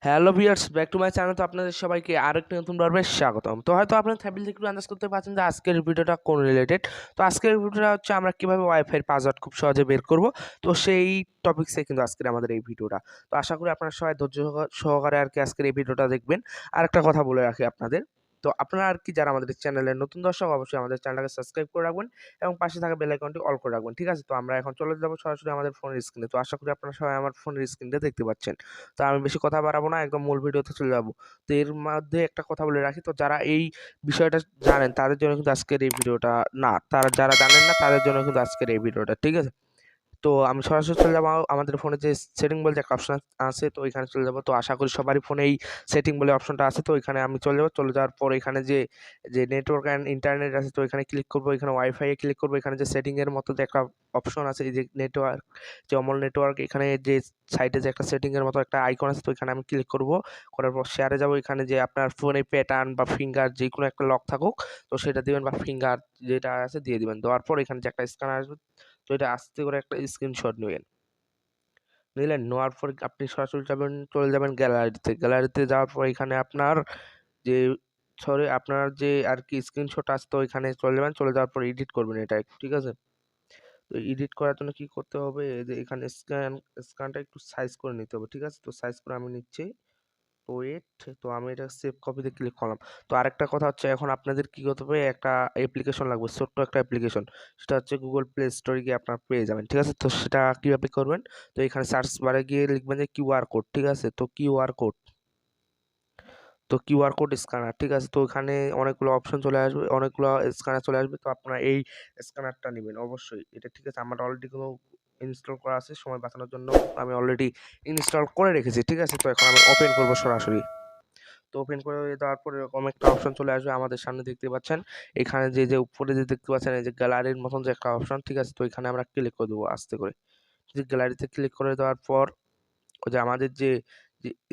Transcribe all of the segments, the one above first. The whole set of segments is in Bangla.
Hello viewers, back to my channel. তো আপনাদের সবাইকে আরেকটি নতুন পর্বে স্বাগতম। তো হয়তো আপনার থাম্বনেল থেকে একটু আন্দাজ করতে পারছেন যে আজকের ভিডিওটা কোন রিলেটেড। তো আজকের ভিডিওটা হচ্ছে আমরা কিভাবে ওয়াইফাই পাসওয়ার্ড খুব সহজে বের করব। তো সেই টপিকসে কিন্তু আজকের আমাদের এই ভিডিওটা। তো আশা করি আপনারা সবাই ধৈর্য সহকারে আর কি আজকের এই ভিডিওটা দেখবেন। আরেকটা কথা বলে রাখি আপনাদের, তো আপনারা আর কি যারা আমাদের চ্যানেলের নতুন দর্শক অবশ্যই আমাদের চ্যানেলটাকে সাবস্ক্রাইব করে রাখবেন এবং পাশে থাকা বেল আইকনটি অল করে রাখবেন। ঠিক আছে? তো আমরা এখন চলে যাব সরাসরি আমাদের ফোনের স্ক্রিনে। তো আশা করি আপনারা সবাই আমার ফোনের স্ক্রিনটা দেখতে পাচ্ছেন। তো আমি বেশি কথা বাড়াবো না, একদম মূল ভিডিওতে চলে যাবো। তো এর মধ্যে একটা কথা বলে রাখি, তো যারা এই বিষয়টা জানেন তাদের জন্য কিন্তু আজকের এই ভিডিওটা না, তারা যারা জানেন না তাদের জন্য কিন্তু আজকের এই ভিডিওটা। ঠিক আছে? তো আমি সরাসরি চলে যাবো আমাদের ফোনে যে সেটিং বলে একটা অপশন আছে, তো এখানে চলে যাবো। তো আশা করি সবারই ফোনে এই সেটিং বলে অপশনটা আছে। তো এখানে আমি চলে যাবো, চলে যাওয়ার পর এখানে যে যে নেটওয়ার্ক অ্যান্ড ইন্টারনেট আছে, তো এখানে ক্লিক করবো। এখানে ওয়াইফাই এ ক্লিক করবো। এখানে যে সেটিং এর মতো যে একটা অপশন আছে, এই যে নেটওয়ার্ক, যে অমল নেটওয়ার্ক, এখানে যে সাইডে যে একটা সেটিং এর মতো একটা আইকন আছে, তো এখানে আমি ক্লিক করবো। করার পর শেয়ারে যাবো। এখানে যে আপনার ফোনে প্যাটার্ন বা ফিঙ্গার যে কোনো একটা লক থাকুক, তো সেটা দিবেন, বা ফিঙ্গার যেটা আছে দিয়ে দিবেন। দেওয়ার পর এখানে যে একটা স্ক্যানার আসবে, তো এটা আস্তে করে একটা স্ক্রিনশট নিবেন। নিলেন, নেওয়ার পর আপনি সরাসরি চলে যাবেন গ্যালারিতে। গ্যালারিতে যাওয়ার পর এখানে আপনার যে আপনার যে আর কি স্ক্রিনশট আছে, তো এখানে চলে যাবেন। চলে যাওয়ার পর এডিট করবেন এটা একটু। ঠিক আছে? তো এডিট করার জন্য কি করতে হবে, এই যে এখানে স্ক্যানটা একটু সাইজ করে নিতে হবে। ঠিক আছে? তো সাইজ করে আমি নিচ্ছি। ওয়েট, তো আমি এটা সেভ কপিতে ক্লিক করলাম। তো আরেকটা কথা হচ্ছে, এখন আপনাদের কি করতে হবে, একটা অ্যাপ্লিকেশন লাগবে, ছোট্ট একটা অ্যাপ্লিকেশন। সেটা হচ্ছে গুগল প্লে স্টোরে গিয়ে আপনারা পেয়ে যাবেন। ঠিক আছে? তো সেটা কিভাবে করবেন, তো এখানে সার্চ বারে গিয়ে লিখবেন যে কিউআর কোড। ঠিক আছে? তো কিউআর কোড, তো কিউআর কোড স্ক্যানার। ঠিক আছে? তো এখানে অনেকগুলো অপশন চলে আসবে, অনেকগুলো স্ক্যানার চলে আসবে। তো আপনারা এই স্ক্যানারটা নেবেন অবশ্যই এটা। ঠিক আছে? আমার অলরেডি কোনো ইনস্টল করা আছে, সময় বাঁচানোর জন্য আমি অলরেডি ইনস্টল করে রেখেছি। ঠিক আছে? তো এখন আমি ওপেন করবো সরাসরি। তো ওপেন করে দেওয়ার পরে এরকম একটা অপশন চলে আসবে আমাদের সামনে, দেখতে পাচ্ছেন। এখানে যে উপরে যে দেখতে পাচ্ছেন, এই যে গ্যালারির মতন যে একটা অপশন। ঠিক আছে? তো এখানে আমরা ক্লিক করে দেবো আস্তে করে। যে গ্যালারিতে ক্লিক করে দেওয়ার পর ওই যে আমাদের যে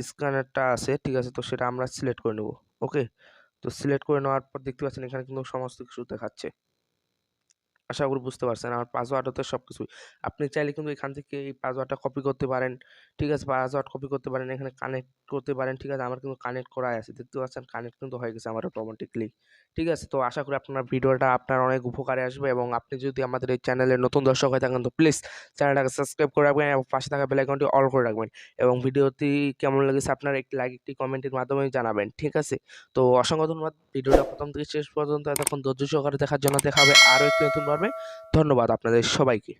স্ক্যানারটা আছে, ঠিক আছে, তো সেটা আমরা সিলেক্ট করে নেব। ওকে? তো সিলেক্ট করে নেওয়ার পর দেখতে পাচ্ছেন এখানে কিন্তু সমস্ত কিছু দেখাচ্ছে। আশা করি বুঝতে পারছেন। আর পাসওয়ার্ড হতে সবকিছুই। আপনি চাইলে কিন্তু এখান থেকে এই পাসওয়ার্ডটা কপি করতে পারেন। ঠিক আছে? পাসওয়ার্ড কপি করতে পারেন, এখানে কানেক্ট করতে পারেন। ঠিক আছে? আমার কিন্তু কানেক্ট করাই আছে। দেখতে পাচ্ছেন কানেক্ট কিন্তু হয়ে গেছে আমার অটোমেটিক্যালি। ঠিক আছে? তো আশা করি আপনার ভিডিওটা আপনার অনেক উপকারে আসবে, এবং আপনি যদি আমাদের এই চ্যানেলের নতুন দর্শক হয়ে থাকেন, তো প্লিজ চ্যানেলটাকে সাবস্ক্রাইব করে রাখবেন এবং পাশে থাকা বেল আইকনটি অল করে রাখবেন। এবং ভিডিওটি কেমন লেগেছে আপনার একটি লাইক, একটি কমেন্টের মাধ্যমে জানাবেন। ঠিক আছে? তো অসংখ্য ধন্যবাদ ভিডিওটা প্রথম থেকে শেষ পর্যন্ত এতক্ষণ ধৈর্য সহকারে দেখার জন্য। দেখা হবে আরও একটি নতুন পর্বে। ধন্যবাদ আপনাদের সবাইকে।